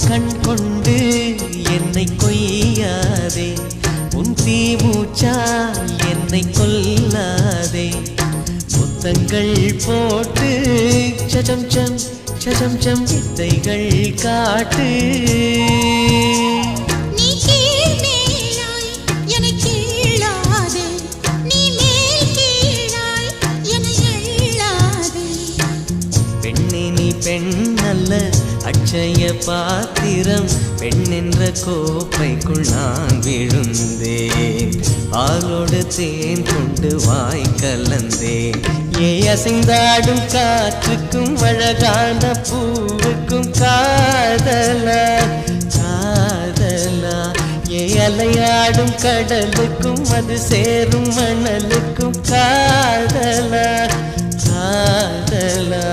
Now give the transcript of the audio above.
கண் கொண்டு என்னை கொய்யாதே, உன் தீமூச்சா என்னை கொல்லாதே. முத்தங்கள் போட்டு சஜம் சம் சஜம் சம் வித்தைகள் காட்டு. பெண்ணல்ல அட்சய பாத்திரம், பெண் என்ற கோப்பைக்குள் நான் விழுந்தேன். பாலோடு தேன் கொண்டு வாய் கலந்தேன். ஏ அசைந்தாடும் காற்றுக்கும் அழகான பூவுக்கும் காதலா காதலா. ஏ அலையாடும் கடலுக்கும் அது சேரும் மணலுக்கும் காதலா காதலா.